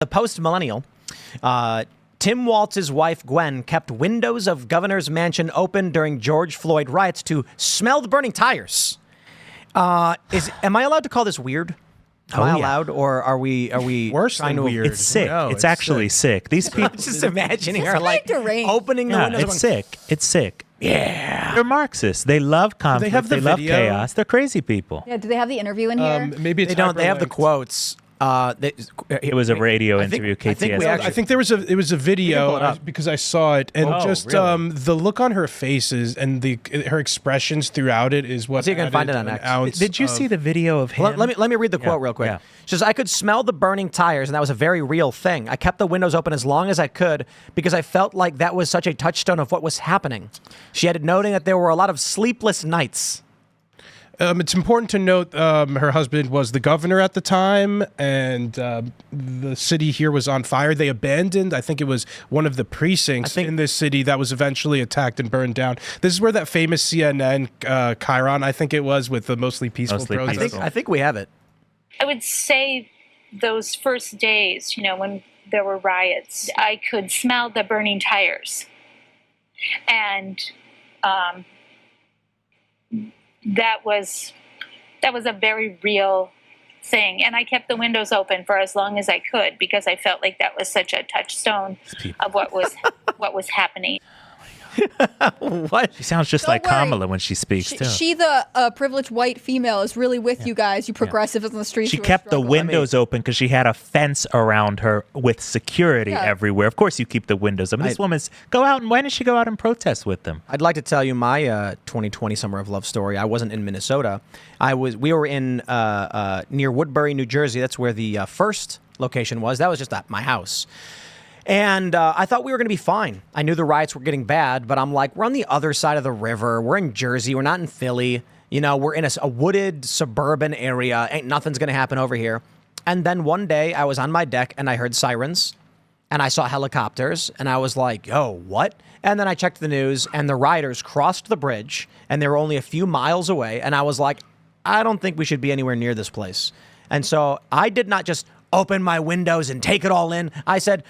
The post-millennial, Tim Walz's wife, Gwen, kept windows of governor's mansion open during George Floyd riots to smell the burning tires. Am I allowed to call this weird? Am I allowed, or are we worse trying than to? weird? It's sick. No, it's actually sick. These people. I'm just imagining her It's like deranged. opening the Yeah, windows. it's sick. It's sick. Yeah. They're Marxists. They love conflict. have the they love video? chaos. They're crazy people. Yeah, do they have the interview in here? Maybe it's They don't. They have the hyperlinked. quotes. It was a radio I think- interview. I think we KTS. actually- I think it was a pull it video up. because I saw it, and really? the look on her faces and her expressions throughout it is what. So you can find it added on an X. ounce Did you of- see the video of him? Let me read the quote real quick. yeah. She says, "I could smell the burning tires, and that was a very real thing. I kept the windows open as long as I could because I felt like that was such a touchstone of what was happening." She added, noting that there were a lot of sleepless nights. It's important to note her husband was the governor at the time, and the city here was on fire. They abandoned, I think it was one of the precincts in this city that was eventually attacked and burned down. This is where that famous CNN Chiron, I think it was, with the mostly peaceful protest. I think we have it. I would say those first days, when there were riots, I could smell the burning tires. And that was a very real thing. And I kept the windows open for as long as I could because I felt like that was such a touchstone of what was happening. What? She sounds just Don't like worry. Kamala when she speaks, too. She, the privileged white female, is really with you guys, you progressives on the streets. She who are kept the struggling. windows open because she had a fence around her with security Yeah. everywhere. Of course, you keep the windows open. This woman's go out, and why didn't she go out and protest with them? I'd like to tell you my 2020 Summer of Love story. I wasn't in Minnesota. We were in near Woodbury, New Jersey. That's where the first location was. That was just at my house. And I thought we were going to be fine. I knew the riots were getting bad, but I'm like, we're on the other side of the river. We're in Jersey. We're not in Philly. We're in a wooded suburban area. Ain't nothing's going to happen over here. And then one day I was on my deck and I heard sirens and I saw helicopters and I was like, yo, what? And then I checked the news and the rioters crossed the bridge and they were only a few miles away. And I was like, I don't think we should be anywhere near this place. And so I did not just open my windows and take it all in. I said,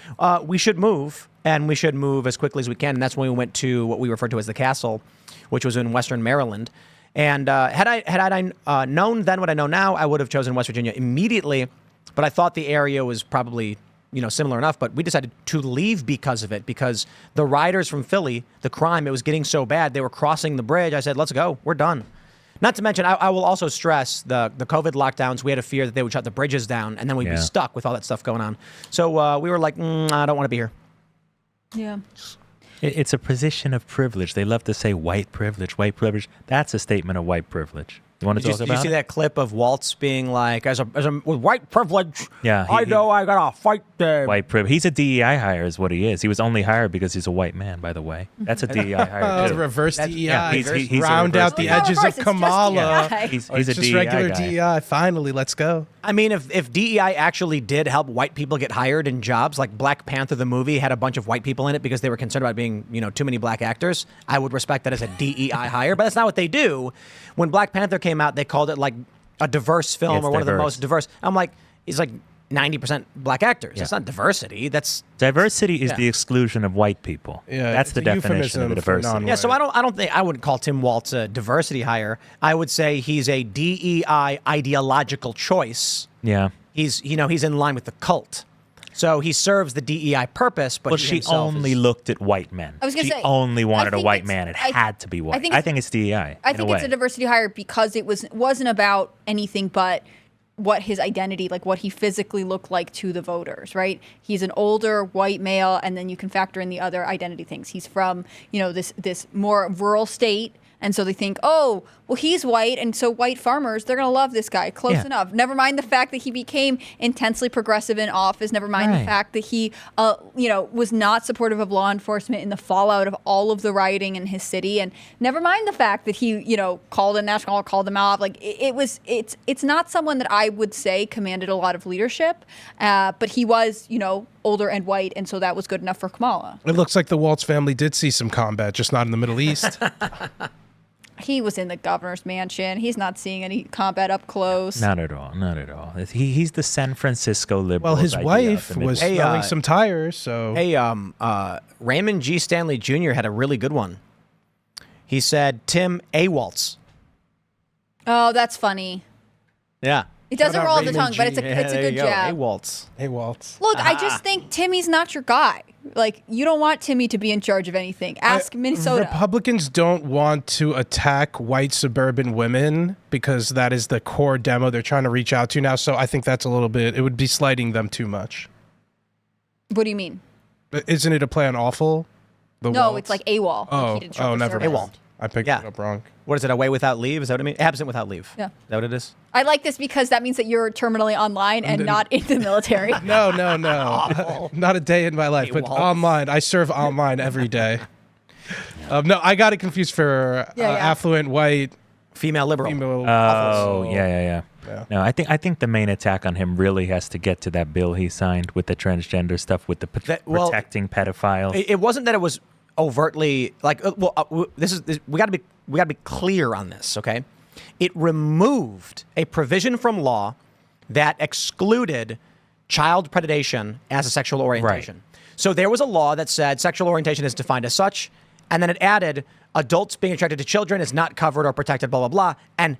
we should move, and we should move as quickly as we can. And that's when we went to what we referred to as the castle, which was in Western Maryland. And had I known then what I know now, I would have chosen West Virginia immediately. But I thought the area was probably, similar enough. But we decided to leave because of it, because the rioters from Philly, the crime, it was getting so bad. They were crossing the bridge. I said, let's go. We're done. Not to mention, I will also stress the COVID lockdowns. We had a fear that they would shut the bridges down, and then we'd be stuck with all that stuff going on. So we were like, I don't want to be here. Yeah. It's a position of privilege. They love to say white privilege, white privilege. That's a statement of white privilege. You want to talk Did about you see it? that clip of Waltz being like, with white privilege, Yeah, I know I gotta fight the... White privilege. He's a DEI hire is what he is. He was only hired because he's a white man, by the way. That's a DEI hire, too. Reverse DEI. yeah, he's a round reverse out the DEI. edges No, of it's just Kamala. DEI. He's Or a it's just DEI regular guy. DEI. Finally, let's go. I mean, if DEI actually did help white people get hired in jobs, like Black Panther the movie had a bunch of white people in it because they were concerned about being, too many black actors, I would respect that as a DEI hire. But that's not what they do. When Black Panther came out, they called it like a diverse film It's or one of the diverse. most diverse. I'm like, it's like 90% black actors. That's not diversity. That's Diversity is the exclusion of white people. Yeah, That's it's the a definition of euphemism for diversity. yeah. So I don't think I would call Tim Walz a diversity hire. I would say he's a DEI ideological choice. Yeah. He's in line with the cult. So he serves the DEI purpose, but Well, he she himself only is, looked at white men. I was gonna she say, only wanted I a think white it's- man. It I- had to be white. I think it's DEI. I in think a it's way. a diversity hire because it wasn't about anything but what his identity, like what he physically looked like to the voters, right? He's an older white male, and then you can factor in the other identity things. He's from, this more rural state. And so they think, oh, well, he's white, and so white farmers, they're going to love this guy. Close enough. Never mind the fact that he became intensely progressive in office. Never mind the fact that he, was not supportive of law enforcement in the fallout of all of the rioting in his city. And never mind the fact that he, called a national guard, called them out. Like, it's not someone that I would say commanded a lot of leadership, but he was, older and white, and so that was good enough for Kamala. It looks like the Waltz family did see some combat, just not in the Middle East. He was in the governor's mansion. He's not seeing any combat up close. Not at all. Not at all. He's the San Francisco liberal. Well, his wife was smelling some tires, so... Hey, Raymond G. Stanley Jr. had a really good one. He said, Tim Walz. Oh, that's funny. Yeah. It doesn't What about roll off the Raymond tongue, but it's G? a good jab. Waltz. Hey, Walt. Look, I just think Timmy's not your guy. Like, you don't want Timmy to be in charge of anything. Ask Minnesota. Republicans don't want to attack white suburban women because that is the core demo they're trying to reach out to now. So I think that's a little bit, it would be slighting them too much. What do you mean? Isn't it a play on awful? No, Waltz? it's like AWOL. Never mind. AWOL. I picked Yeah. it up wrong. What is it, away without leave? Is that what I mean? Absent without leave. Yeah. Is that what it is? I like this because that means that you're terminally online and not in the military. No. Not a day in my life, Hey, but Walt. online. I serve online every day. No, I got it confused for Yeah. affluent white Female liberal. female. Oh, yeah. Yeah. No, I think the main attack on him really has to get to that bill he signed with the transgender stuff, with the protecting pedophiles. It wasn't that it was overtly like. We got to be clear on this, okay? It removed a provision from law that excluded child predation as a sexual orientation. Right. So there was a law that said sexual orientation is defined as such, and then it added adults being attracted to children is not covered or protected, blah, blah, blah. And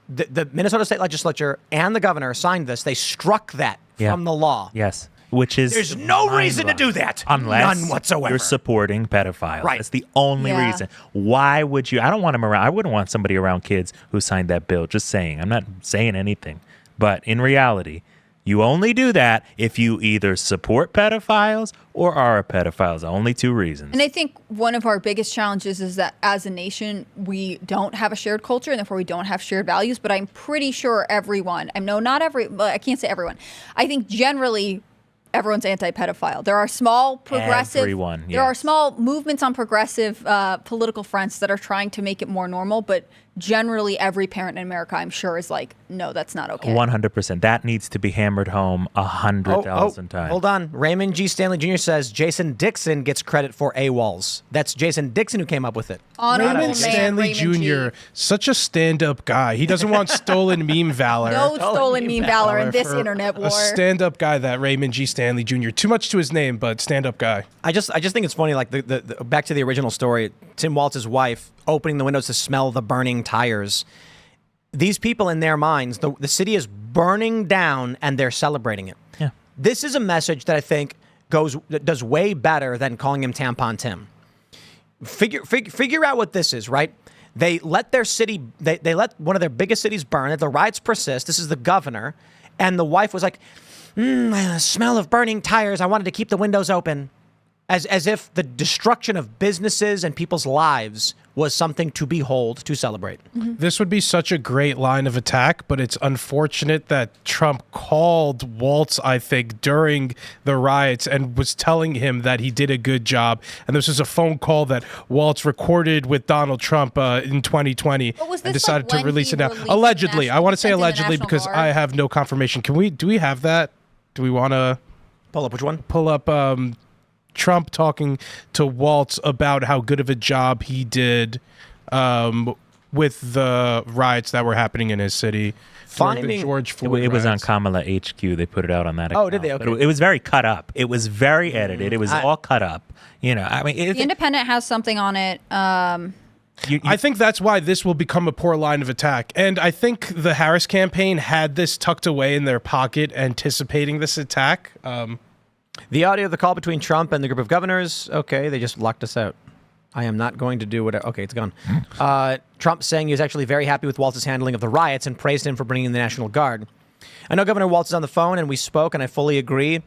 the Minnesota State Legislature and the governor signed this. They struck that from the law. Yes. Which is There's no reason to do that. Unless None whatsoever. you're supporting pedophiles. Right. That's the only Yeah. reason. Why would you? I don't want him around. I wouldn't want somebody around kids who signed that bill. Just saying. I'm not saying anything. But in reality, you only do that if you either support pedophiles or are pedophiles. Only two reasons. And I think one of our biggest challenges is that as a nation, we don't have a shared culture and therefore we don't have shared values. But I'm pretty sure everyone, I can't say everyone. I think generally everyone's anti-pedophile. There are small progressive, Everyone, there are yes. small movements on progressive political fronts that are trying to make it more normal. But generally every parent in America, I'm sure, is like, no, that's not okay. 100%. That needs to be hammered home 100,000 times. Hold on. Raymond G. Stanley Jr. says Jason Dixon gets credit for AWOLs. That's Jason Dixon who came up with it. Honorable Raymond man, Stanley Raymond G. Jr., such a stand-up guy. He doesn't want stolen meme valor. No stolen meme valor in this For internet war. A stand-up guy, that Raymond G. Stanley Jr. Too much to his name, but stand-up guy. I just think it's funny, like the back to the original story, Tim Walz's wife opening the windows to smell the burning tires. These people, in their minds, the city is burning down and they're celebrating it. Yeah. This is a message that I think does way better than calling him Tampon Tim. Figure out what this is, right? They let their city, they let one of their biggest cities burn. The riots persist. This is the governor. And the wife was like, the smell of burning tires. I wanted to keep the windows open. As if the destruction of businesses and people's lives was something to behold, to celebrate. Mm-hmm. This would be such a great line of attack, but it's unfortunate that Trump called Walz, I think, during the riots and was telling him that he did a good job. And this was a phone call that Walz recorded with Donald Trump in 2020 But was and this, decided like, to when release he it now. released Allegedly. the I want to say sent in the allegedly National because Guard? I have no confirmation. Do we have that? Do we want to Pull up which one? pull up Trump talking to Walz about how good of a job he did with the riots that were happening in his city. during the Finding- George It Floyd was on riots. Kamala HQ. They put it out on that. Oh, did they? account. Okay. But it was very cut up. It was very edited. It was all cut up. You know, I mean, The Independent has something on it. I think that's why this will become a poor line of attack. And I think the Harris campaign had this tucked away in their pocket, anticipating this attack. The audio of the call between Trump and the group of governors. Okay, they just locked us out. I am not going to do what. Okay, it's gone. Trump saying he was actually very happy with Walz's handling of the riots and praised him for bringing in the National Guard. I know Governor Walz is on the phone and we spoke, and I fully agree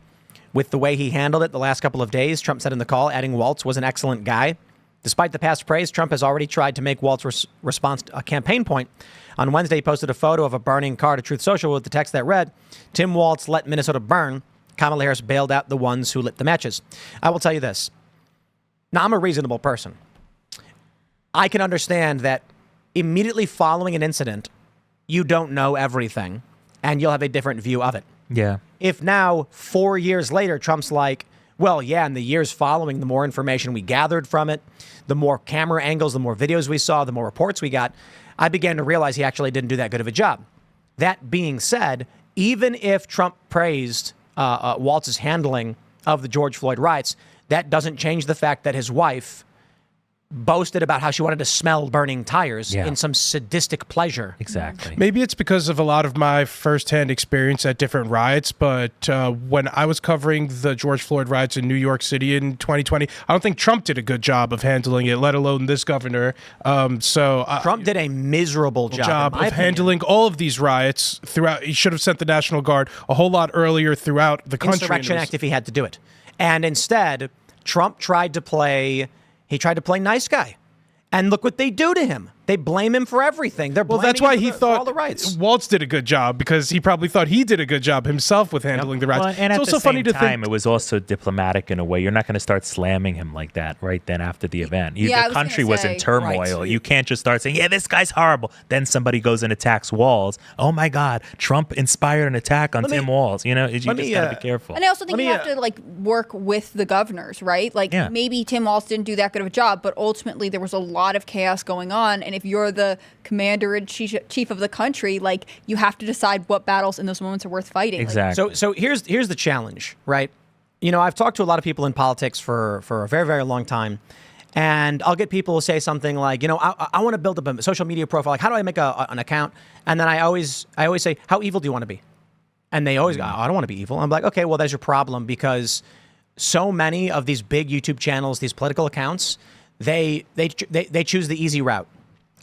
with the way he handled it the last couple of days. Trump said in the call, adding Walz was an excellent guy. Despite the past praise, Trump has already tried to make Walz's response a campaign point. On Wednesday, he posted a photo of a burning car to Truth Social with the text that read, Tim Walz let Minnesota burn. Kamala Harris bailed out the ones who lit the matches. I will tell you this. Now, I'm a reasonable person. I can understand that immediately following an incident, you don't know everything, and you'll have a different view of it. yeah. If now, 4 years later, Trump's like, Well, yeah, in the years following, the more information we gathered from it, the more camera angles, the more videos we saw, the more reports we got, I began to realize he actually didn't do that good of a job. That being said, even if Trump praised Walz's handling of the George Floyd riots, that doesn't change the fact that his wife boasted about how she wanted to smell burning tires in some sadistic pleasure. Exactly. Maybe it's because of a lot of my firsthand experience at different riots, but when I was covering the George Floyd riots in New York City in 2020, I don't think Trump did a good job of handling it, let alone this governor. Trump did a miserable job of handling all of these riots throughout. He should have sent the National Guard a whole lot earlier throughout the country. Insurrection Act if he had to do it. And instead, Trump tried to play nice guy. And look what they do to him. They blame him for everything. They're blaming that's why him he for all thought the riots. Walz did a good job, because he probably thought he did a good job himself with handling the riots. Well, and it's at also the same funny to time, think it was also diplomatic in a way. You're not going to start slamming him like that right then after the event. Yeah, The country was in turmoil. Right. You can't just start saying, yeah, this guy's horrible. Then somebody goes and attacks Walz. Oh, my God, Trump inspired an attack on Tim Walz. You just got to be careful. And I also think you have to work with the governors, right? Maybe Tim Walz didn't do that good of a job, but ultimately there was a lot of chaos going on. And if you're the commander and chief of the country, you have to decide what battles in those moments are worth fighting. Exactly. So here's the challenge, right? I've talked to a lot of people in politics for a very, very long time, and I'll get people who say something like, I want to build up a social media profile. Like, how do I make an account? And then I always say, how evil do you want to be? And they always go, I don't want to be evil. I'm like, okay, well, there's your problem, because so many of these big YouTube channels, these political accounts, they choose the easy route.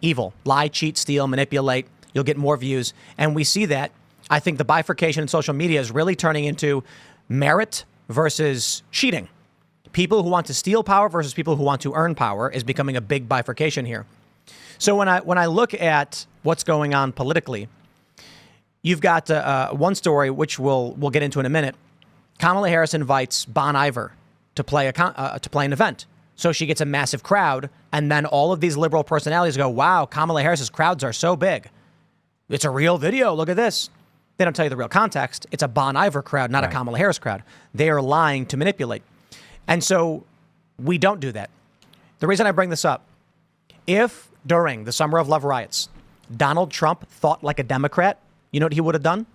Evil, lie, cheat, steal, manipulate. You'll get more views. And we see that. I think the bifurcation in social media is really turning into merit versus cheating. People who want to steal power versus people who want to earn power is becoming a big bifurcation here. So when I look at what's going on politically, you've got one story, which we'll get into in a minute. Kamala Harris invites Bon Iver to play an event. So she gets a massive crowd, and then all of these liberal personalities go, wow, Kamala Harris's crowds are so big. It's a real video. Look at this. They don't tell you the real context. It's a Bon Iver crowd, not a Kamala Harris crowd. They are lying to manipulate. And so we don't do that. The reason I bring this up, if during the Summer of Love riots, Donald Trump thought like a Democrat, you know what he would have done?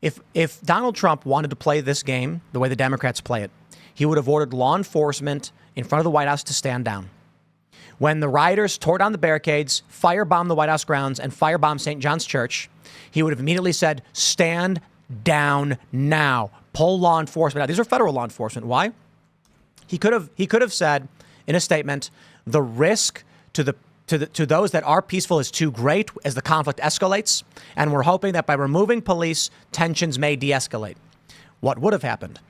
If Donald Trump wanted to play this game the way the Democrats play it, he would have ordered law enforcement in front of the White House to stand down. When the rioters tore down the barricades, firebombed the White House grounds, and firebombed St. John's Church, he would have immediately said, stand down now. Pull law enforcement out. These are federal law enforcement. Why? He could have said in a statement, the risk to those that are peaceful is too great as the conflict escalates, and we're hoping that by removing police, tensions may de-escalate. What would have happened?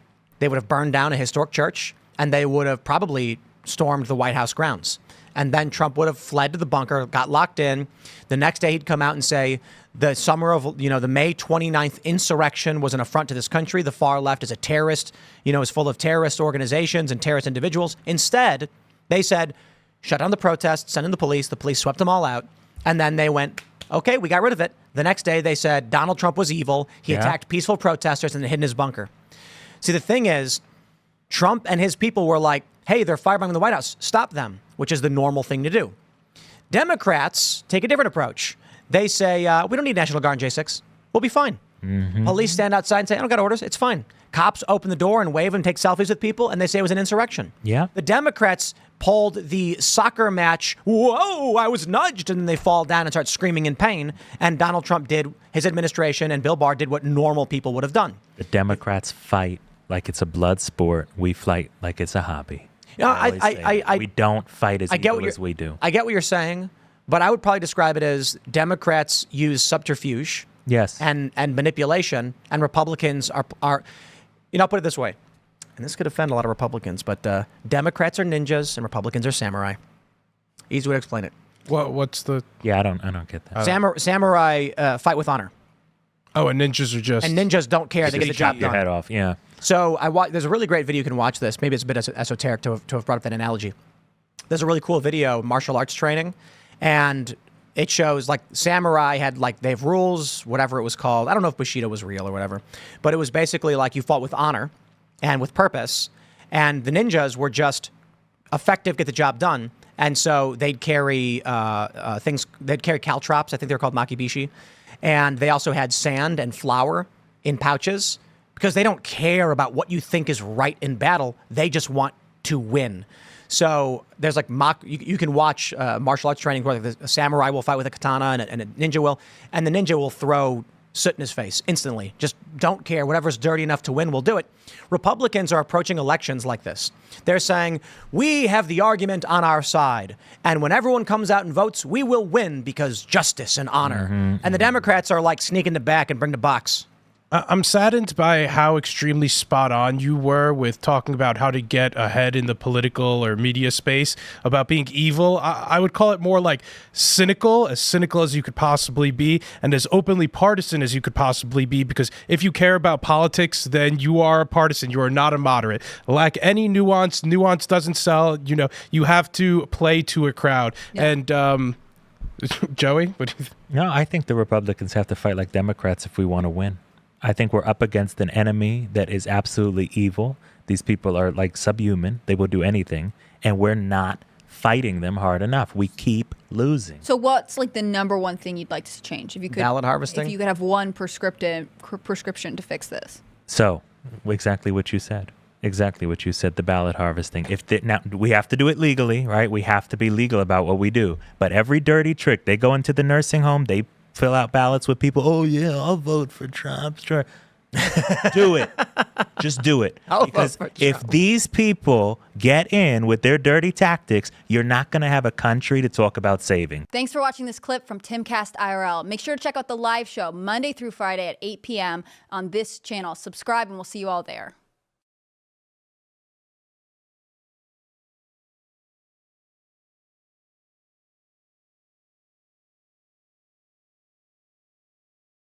They would have burned down a historic church, and they would have probably stormed the White House grounds. And then Trump would have fled to the bunker, got locked in. The next day he'd come out and say, the summer of, the May 29th insurrection was an affront to this country. The far left is a terrorist, is full of terrorist organizations and terrorist individuals. Instead, they said, shut down the protests, send in the police. The police swept them all out. And then they went, okay, we got rid of it. The next day they said Donald Trump was evil. He attacked peaceful protesters and hid in his bunker. See, the thing is, Trump and his people were like, hey, they're firebombing the White House. Stop them, which is the normal thing to do. Democrats take a different approach. They say, we don't need National Guard in J6. We'll be fine. Mm-hmm. Police stand outside and say, I don't got orders. It's fine. Cops open the door and wave and take selfies with people, and they say it was an insurrection. Yeah. The Democrats pulled the soccer match, whoa, I was nudged, and then they fall down and start screaming in pain. And Donald Trump did, his administration and Bill Barr did what normal people would have done. The Democrats fight like it's a blood sport. We fight like it's a hobby. We don't fight as evil as we do. I get what you're saying, but I would probably describe it as Democrats use subterfuge, and manipulation, and Republicans are I'll put it this way, and this could offend a lot of Republicans, but Democrats are ninjas and Republicans are samurai. Easy way to explain it. What's the? Yeah, I don't get that. Samurai fight with honor. Oh, and ninjas are just. And ninjas don't care; they get the job your done. head off. Yeah. So there's a really great video you can watch this. Maybe it's a bit esoteric to have brought up that analogy. There's a really cool video, martial arts training, and it shows samurai had they have rules, whatever it was called. I don't know if Bushido was real or whatever, but it was basically you fought with honor, and with purpose. And the ninjas were just effective, get the job done. And so they'd carry things. They'd carry caltrops. I think they're called makibishi. And they also had sand and flour in pouches because they don't care about what you think is right in battle. They just want to win. So there's like you can watch martial arts training where like a samurai will fight with a katana and a ninja will, and the ninja will throw soot in his face instantly. Just don't care. Whatever's dirty enough to win, we'll do it. Republicans are approaching elections like this. They're saying, we have the argument on our side. And when everyone comes out and votes, we will win because justice and honor. And the Democrats are like sneak in the back and bring the box. I'm saddened by how extremely spot on you were with talking about how to get ahead in the political or media space about being evil. I would call it more like cynical as you could possibly be, and as openly partisan as you could possibly be, because if you care about politics, then you are a partisan. You are not a moderate. Lack any nuance. Nuance doesn't sell. You know, you have to play to a crowd. Yeah. And Joey, what do you think? No, I think the Republicans have to fight like Democrats if we want to win. I think we're up against an enemy that is absolutely evil. These people are like subhuman. They will do anything. And we're not fighting them hard enough. We keep losing. So what's like the number one thing you'd like to change? If you could, ballot harvesting? If you could have one prescription to fix this. So exactly what you said. Exactly what you said, the ballot harvesting. Now, we have to do it legally, right? We have to be legal about what we do. But every dirty trick, they go into the nursing home, they fill out ballots with people. Oh, yeah, I'll vote for Trump. Sure. Do it. Just do it. Because if these people get in with their dirty tactics, you're not going to have a country to talk about saving. Thanks for watching this clip from Timcast IRL. Make sure to check out the live show Monday through Friday at 8 p.m. on this channel. Subscribe, and we'll see you all there.